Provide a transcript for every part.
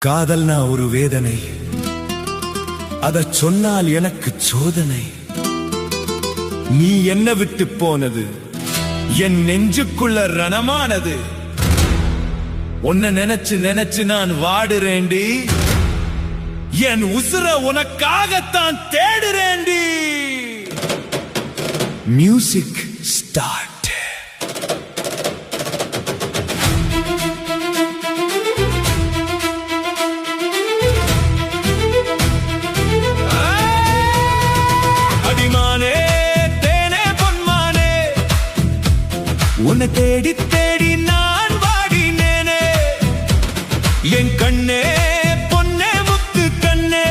காதல்னா ஒரு வேதனை, அத சொன்னால் எனக்கு சோதனை. நீ என்ன விட்டு போனது என் நெஞ்சுக்குள்ள ரணமானது. உன்னை நினைச்சு நினைச்சு நான் வாடுறேண்டி, என் உசுர உனக்காகத்தான் தேடுறேண்டி. Music start. உன்னை தேடி தேடி நான் வாடினேனே, என் கண்ணே பொன்னே முத்து கண்ணே,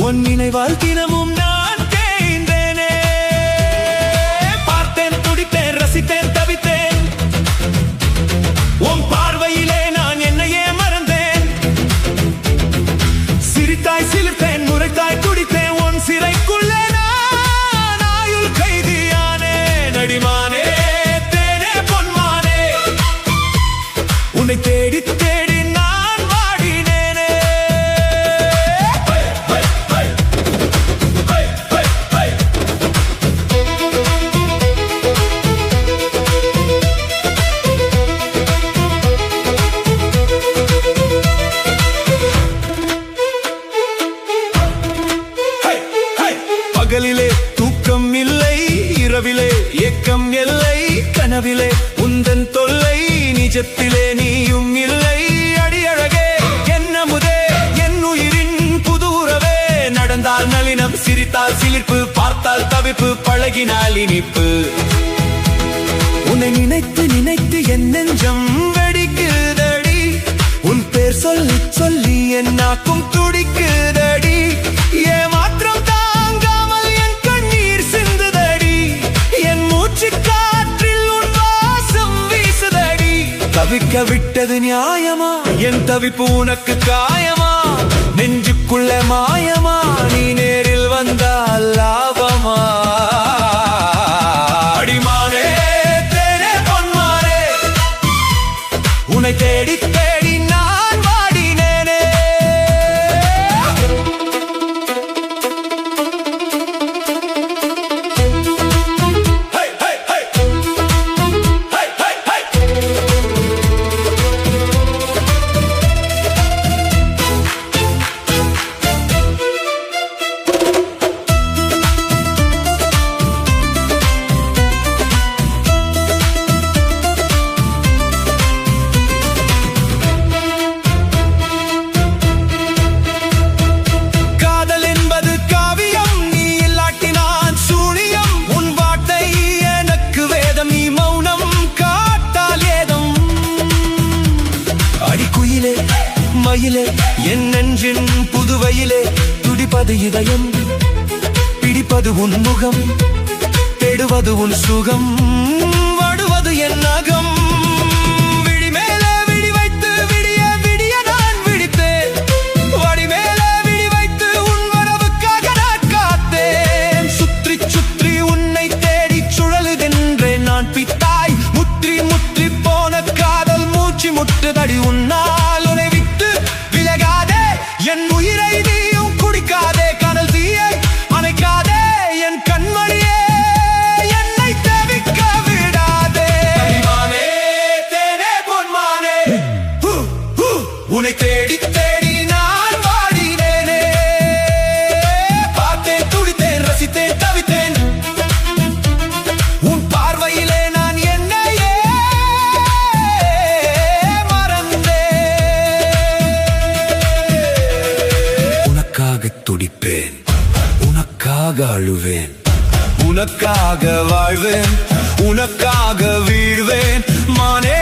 உன் நினைவால் தினமும் நான் தேய்ந்தேனே. பார்த்தேன், துடித்தேன், ரசித்தேன், தவித்தேன், உன் பார்வையிலே நான் என்னையே மறந்தேன். சிரித்தாய் சிலிர்த்தேன், முறைத்தாய் துடித்தேன், உன் சிறைக்குள்ளே நான் ஆயுள் கைதியானேன். அடிமானே உன்னை தேடி தேடி நான் வாடினேனே. பகலிலே தூக்கம் இல்லை, இரவிலே ஏக்கம் எல்லை, கனவிலே உந்தன் தொல்லை, நிஜத்திலே நீயும் இல்லை. அடியழகே என்ன முதே என் உயிரின் புது உறவே, நடந்தால் நளினம், சிரித்தால் சிலிர்ப்பு, பார்த்தால் தவிப்பு, பழகினால் இனிப்பு. உன்னை நினைத்து நினைத்து என் நெஞ்சம் வெடிக்குதடி, உன் பேர் சொல்லி சொல்லி என் நாக்கும் துடிக்குதடி. ஏமாற்றம் தாங்காமல் என் கண்ணீர் சிந்துதடி, என் மூச்சு காற்றில் உன் வாசம் வீசுதடி. தவிக்க விட்டது நியாயமா, என் தவிப்பு உனக்கு காயமா, நெஞ்சுக்குள்ள மாயமா, நீ நேரில் வந்தால் லாபமா. அடிமானே தேனே பொன்மானே, உன்னை தேடி தேடி நான் வாடினேனே. மயிலே என் நெஞ்சின் புதுவையிலே துடிப்பது இதயம், பிடிப்பது உன் முகம், தேடுவது உன் சுகம், வாடுவது என் நகம். விழி மேலே விழி வைத்து விடிய விடிய நான் விழித்தேன், வடி மேலே விழி வைத்து உன் வரவுக்காக நான் காத்தேன். சுற்றி சுற்றி உன்னை தேடி சுழலுகின்றேன் நான் பித்தாய், முற்றி முற்றி போன காதல் மூச்சு முட்டுதடி உன்னால். என் உயிரை நீயும் குடிக்காதே, கடல் தீயை அணைக்காதே, என் கண்மணியே என்னை தவிக்க விடாதே. அடிமானே தேனே பொன்மானே, உன்னை தேடி தேடி நான் வாடினேனே. பார்த்தேன், துடித்தேன், ரசித்தேன், தவித்தேன், உன் பார்வையிலே நான் என்னையே துடிப்பேன், உனக்காக அழுவேன், உனக்காக வாழ்வேன், உனக்காக வீழ்வேன். மானே